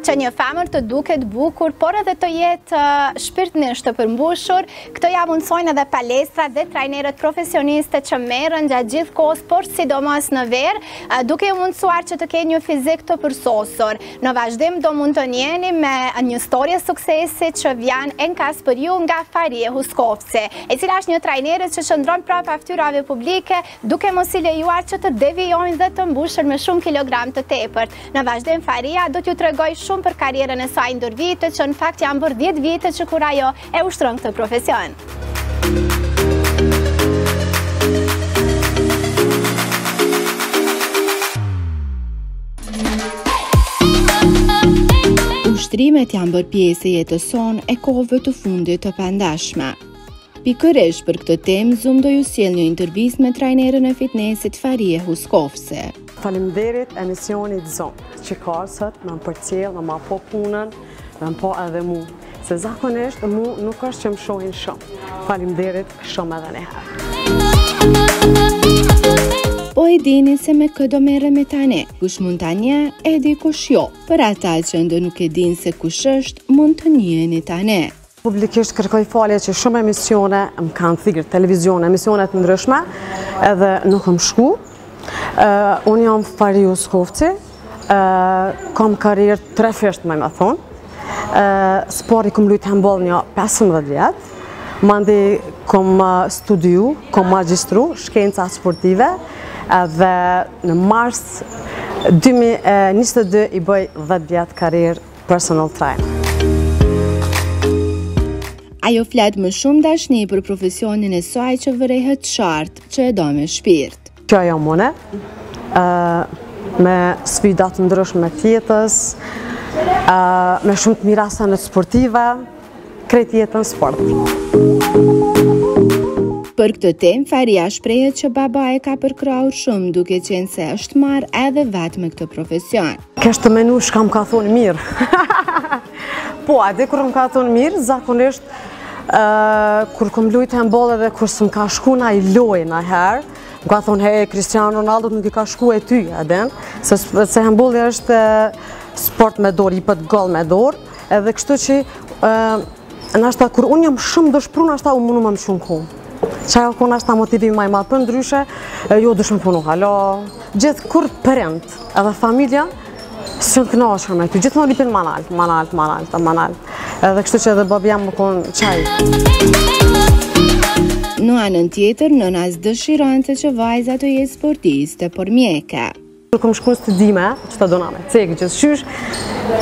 që një femër të duket bukur, por edhe të jetë shpirtërisht të përmbushur. Këto ja mundsojnë edhe palestrat dhe trajnerët profesioniste që merren gjatë gjithë kohës, por sidomos në verë, duke u mundsuar që të kenë një fizik të përsosur. Në vazhdim do mund të njihni me një storje suksesi që vjen enkas për ju nga Faria Huskovci, e cila është një trajnere që qëndron prapa fytyrave publike, duke mos i lejuar që të devijojnë dhe të mbushur me shumë kilogram të tepërt. Në vazhdim Faria do t'ju tregoj shumë për karrierën e saj ndër vite, që në fakt janë bërë 10 vite që kur ajo e ushtron këtë profesion. Ushtrimet janë bërë pjesë e jetës sonë e kohëve të fundit të pandashme. Pikërisht për këtë temë, Zoom do ju sjell një intervistë me trajnerën e fitnessit Faria Huskovci. Faleminderit emisionit Zoom, që ka sot më përcjell, më po punën, më po edhe mu. Se zakonisht mu nuk është që më shohin shumë. Faleminderit shumë edhe një herë. Po e dini se me këtë do merremi tani. Kush mund ta njeh, e di kush jo. Për ata që ende nuk e dinë se kush është, mund të njiheni tani. Publikisht kërkoj falje që shumë emisione më kanë thirrë, televizion, emisione të ndryshme, edhe nuk më shku. Unë jam Faria Huskovci, kam karrierë 3 fisht me thonë. Sport i kom luajt handball një 15 vjet. Mandi kom studiu, kom magjistru, shkenca sportive, dhe në mars 2022 i bëj 10 vjet karrierë personal trainer. Ajo flet më shumë dashni për profesionin e saj që vërehet qartë, që e do me shpirt. Kjo jam une, me sfidat të ndryshme të jetës, me shumë të mira sanet sportive, krejt jetën sport. Për këtë temë, Faria shprehet që baba e ka përkrahur shumë, duke qenë se është marrë edhe vetë me këtë profesion. Kesh të menu shka më ka thonë mirë. Po, ade kur më ka thonë mirë, zakonisht kur kom lujt handball edhe kur s'm ka shku na i loj na herë, më ka thonë, hey, Cristiano Ronaldo nuk i ka shku e ty, edhen, se handballi është sport me dorë, i pët goll me dorë, edhe kështu që nashta kur unë jam shumë dëshpru, nashta unë mundu më më shumë ku. Qaj ku nashta motivim maj madhë për ndryshe, jo dushme punu halo, gjithë kur përend, edhe familja, së në knashër me ty, gjithë në lipin manalt. Edhe kështu që edhe babi jam më konë qaj. Në anën tjetër, nëna dëshironte që vajza të jetë sportiste, por mjeke. Kur kom shku në studime, që të doname, cekë gjithë shysh,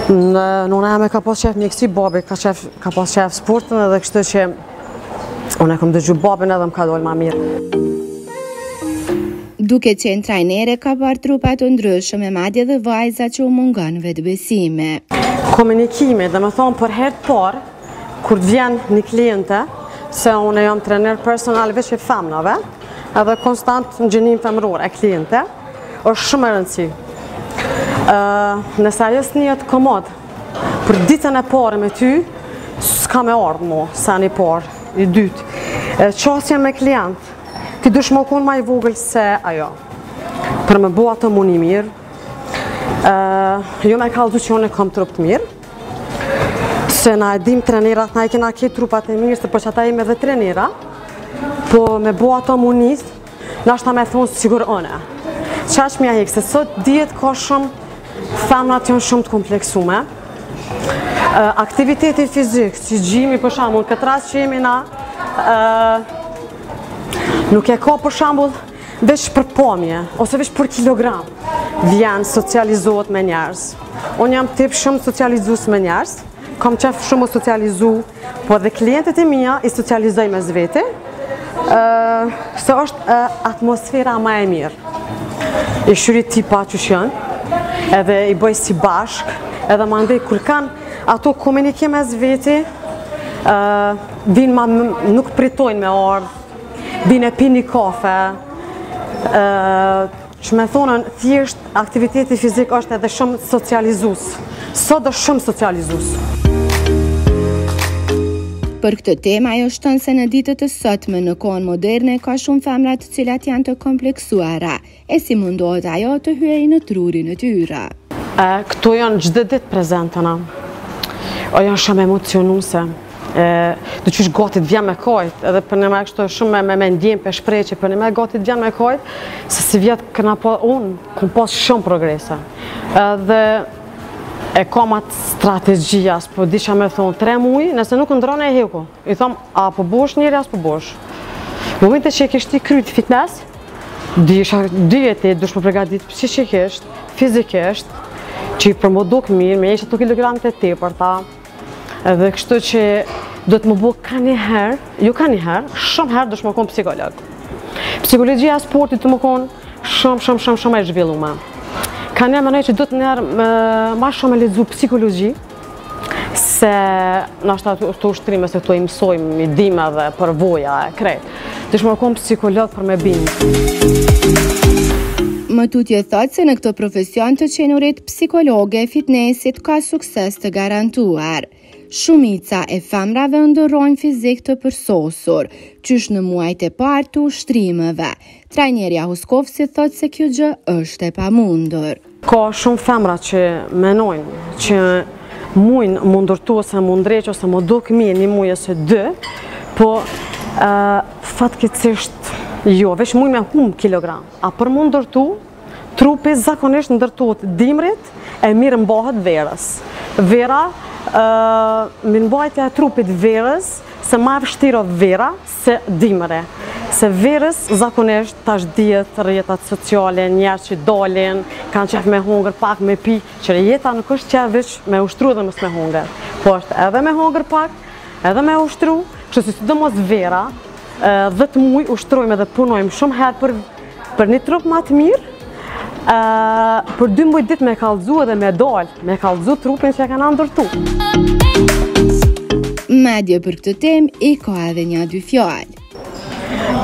nëna jame ka pas qef mjekësi, babi ka pas qef sportën, edhe kështu që unë e kom dëgju babin edhe më ka dollë ma mirë. Duke qenë trajnere, ka parë trupat të ndryshme, madje dhe vajza që u mungon vetëbesimi. Komunikimi, dhe me thonë për herë të parë, kur vjen një kliente, se unë jam trener personal veç e femnave, edhe konstant në gjenim femror e kliente, është shumë e rëndësi. Nëse ajo s'njihet komod, për ditën e parë me ty, s'ka me ardhë mo, sa një parë, i dytë. Qasja me klient, ti dush më konë ma i vogël se ajo. Për me bo ato muni mirë, jo me kaldu që unë e kam trup të mirë, se na e dim trenerat, na e kena ketë trupat e mirë, se për që ata ime dhe trenera, po me bo ato munis, na shta me thonë sigur one. Qa që mja hekë, se sot djetë ka shumë, femnat janë shumë të kompleksume, aktiviteti fizik, si gjimi për shambull, këtë ras që jemi na, nuk e ka për shambull veç për pomje, ose veç për kilogram, vjen socializohet me njerës. Unë jam tip shumë socializus me njerës, kam qef shumë o socializu, po dhe klientet e mija i socializoj me zveti, se është atmosfera ma e mirë. I shuri tipa që shënë, edhe i bëj si bashk, edhe ma ndej kur kanë ato komunikim e zveti, vinë ma nuk pritojnë me ardhë, vinë e pi një kafe, që me thonën thjesht aktiviteti fizik është edhe shumë socializus. Sot është shumë socializus. Për këtë temë, ajo shton se në ditët e sotme në kohën moderne ka shumë femra të cilat janë të kompleksuara, e si mundohet ajo të hyej në trurin e tyre. Këto janë çdo ditë prezentana. O janë shumë emocionuese. Do qysh gati të vjen me kajt, edhe për në me kështu shumë me ndjem për shpreqe, për në me gati të vjen me kajt, se si vjetë këna pa unë, kom pas shumë progrese. Edhe e kam atë strategjia, po disha me thonë 3 muaj, nëse nuk ndrone e heku. I thom, a po bosh njeri, as po bosh. Në momente që e kishti kryt fitness, 2 vete dush më pregadit psikisht, fizikisht, që i përmoduk mirë, me ishte 2 kg të tepërta, edhe kështu që do të më bo ka njëherë, jo ka njëherë, shumë herë do shmë konë psikolog. Psikologjia e sportit të më konë shumë e zhvillume. Ka një mënej që do të njerë ma shumë e lezu psikologji, se nështë të ushtrime se këto i mësojmë, i dime dhe përvoja e krejt. Do shmë konë psikolog për me bindë. Më tutje thotë se në këto profesion të qenurit psikologe e fitnessit ka sukses të garantuar. Shumica e femrave ndërrojnë fizik të përsosur, qysh në muajt e parë të ushtrimeve. Trajnerja Huskovsi thotë se kjo gjë është e pamundur. Ka shumë femra që menojnë që mujnë më ndërtu ose më ndreq ose më duk mirë një muaj ose 2, po fatkeqësisht jo, veç mujnë me hum kilogram. A për më ndërtu, trupi zakonisht ndërtuat dimrit e mirë mbahet verës. Vera, mirë mbajtja e trupit verës, se ma vështiro vera se dimre. Se verës zakonisht tash dihet rrjetat sociale, njerëz që dalin, kanë qef me hungër pak, me pi, që jeta nuk është qef veç me ushtru dhe mos me hungër. Po është edhe me hungër pak, edhe me ushtru, kështu si sidomos vera, 10 muaj ushtrojmë edhe punojmë shumë herë për një trup ma të mirë, për 12 ditë me kallëzu edhe me dalë, me kallëzu trupin që e kanë ndërtu. Madje për këtë temë i ka edhe 2 fjalë.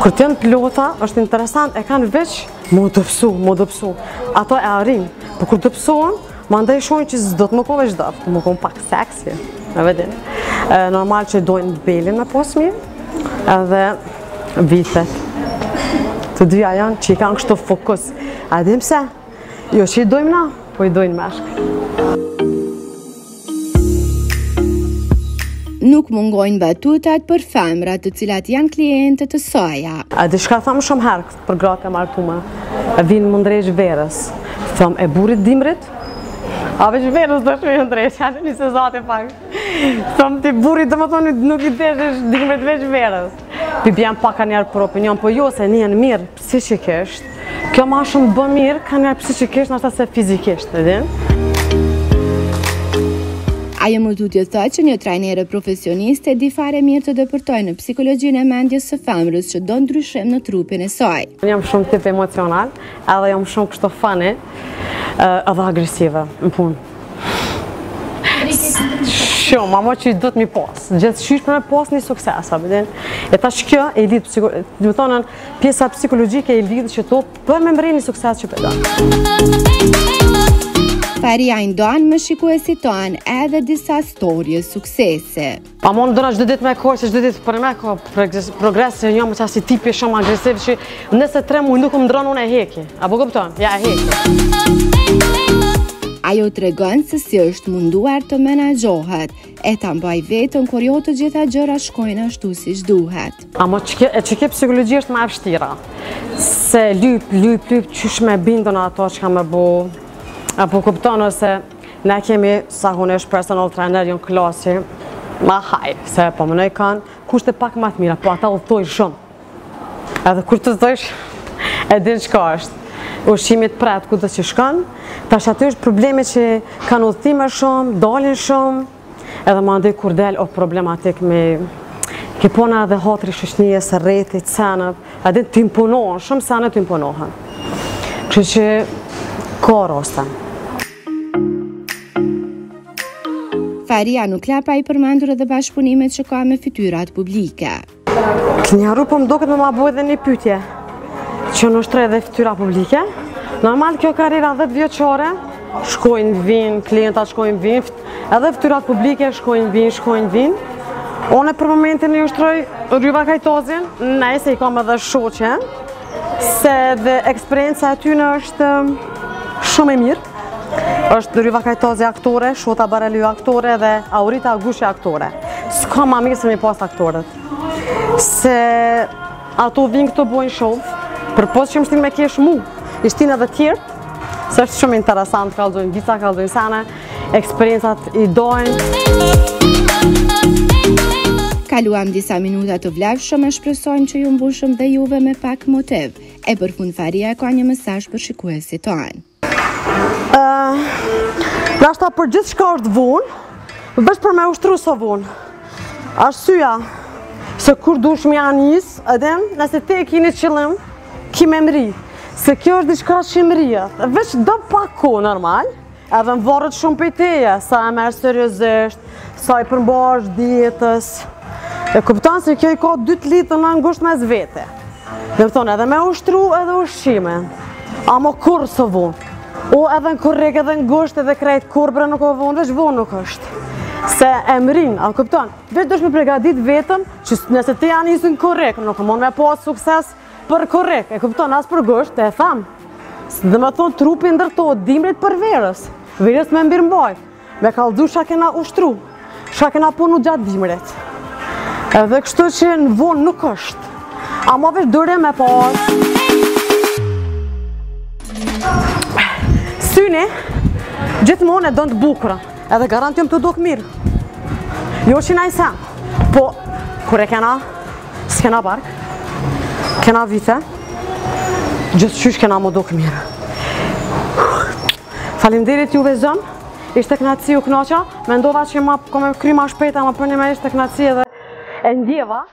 Kur të janë plota, është interesant, e kanë veç mu dëpsu. Ato e arrin, por kur dëpsohen, ma ndaj shojnë që s'do të më konë veç dëft, më konë pak seksi, me vedin. Normal që dojnë belin me pos mirë, edhe vitet. Të dyja janë që i kanë kështu fokus. A dim se? Jo që i dojmë na, po i dojnë meshkë. Nuk mungojnë batutat për femrat të cilat janë klientët të soja. A di shka thamë shumë herë për gratë e martume. Vinë më ndrejsh verës. Thamë e burit dimrit? A veç verës do shme ndrejsh, janë një sezate pak. Thamë ti burit dhe më thonë nuk i deshesh dimrit veç verës. Pi bjen pak ka njerë për opinion, po jo se njën mirë psikisht. Kjo ma shumë bë mirë ka njerë psikisht nështë se fizikisht, edhin? Ajo më tutje thotë që një trajnere profesioniste di fare mirë të dëpërtojnë në psikologjinë e mendjes së femrës që do ndryshim në trupin e saj. Jam shumë tip emocional, edhe jam shumë kështu funny, edhe agresive në punë. Shumë, ama që i do të mi pas. Gjithë shysh për me pas një sukses, e ta që kjo e lidhë psikologi, dhe më thonën, pjesa psikologjike e lidhë që to për me mrej një sukses që përda. Faria i ndonë më shikuesi tonë edhe disa storje suksese. A më në dëna çdo ditë me kohë, se çdo ditë për me ka progres, se një më qasi tipi shumë agresiv që nëse 3 muaj nuk më ndronë unë e heki. Apo kupton? Ja e heki. Ajo tregon se si është munduar të menaxhohet, e ta mbaj vetën kur jo të gjitha gjëra shkojnë ashtu siç duhet. Amo që ke psikologji është më e vështira. Se lyp qysh me bindën ato që ka me bo. Apo kupton ose ne kemi zakonisht personal trainer jonë klasi, ma haj, se po më nëj kanë kushte pak ma të mira, po ata udhtojnë shumë. Edhe kur të udhtojsh, e din çka është. Ushqimit pret ku të që shkon, tash aty është problemi që kanë udhëtime shumë, dalin shumë, edhe ma ndoj kur del o problematik me kipona dhe hatri shoqënie së rrethit, senët, edhe të imponohen, shumë senet të imponohen. Kështu që ka rosta. Faria nuk lapa i përmendur edhe bashkëpunimet që ka me fytyrat publike. Kënjaru po më doket me ma bu edhe një pytje, që në shtre edhe fytyra publike. Normal kjo karriera 10 vjeqare, shkojnë vinë, klientat shkojnë vinë, edhe fytyrat publike shkojnë vinë. One për momentin i ushtroj Rryva Kajtozin, nëse i kam edhe shoqe, se dhe eksperienca aty në është shumë e mirë. është Ryva Kajtozi aktore, Shota Bareliu aktore dhe Aurita Agushi aktore. S'ka ma mirë se mi pas aktoret. Se ato vinë këto bojnë show, për posë që më shtin me kesh mu, ishtin edhe tjertë, se është shumë interesant, kallëzojnë visa, kallëzojnë sene, eksperiencat i dojnë. Kaluam disa minuta të vlefshëm e shpresojmë që ju mbushëm dhe juve me pak motiv. E për fund Faria ka një mesazh për shikuesit tonë. Nashta për gjithë shka është vonë, veç për me ushtru së vonë. Arsyeja se kur dush me anis, edhem, nëse te e kini qëllim, ki me mri. Se kjo është diçka që më rrjet, veç do pak ko normal, edhe më varët shumë për teje, sa e merë seriosisht, sa i përmbash dietës. E kupton se kjo i ka 2 litë në ngusht mes vete. Dhe më thonë edhe me ushtru edhe ushqime, ama kur së vonë. O edhe në korrek edhe ngusht edhe krejt kurbre nuk o vonë, veç vonë nuk është. Se e mërin, a kupton, veç dush me pregadit vetëm, që nëse te janë isën korrek, nuk mund me pas sukses për korrek, e kupton, as për gusht, e tham. Dhe me thonë trupi ndërtojt, dimrit për verës, verës me mbirë mbaj, me kaldu shka kena ushtru, shka kena punu gjatë dimrit. Edhe kështu që në vonë nuk është, ama veç dure me pas. Syni, gjithmonë e donë të bukura, edhe garantium të duk mirë. Jo që na i sem, po, kure kena, s'kena bark, kena vite, gjithë qysh kena më duk mirë. Falimderit juve zëmë, ishte knaci u knoqa, me ndova që ma kome kry ma shpejta, ma për një me ishte knaci edhe e ndjeva.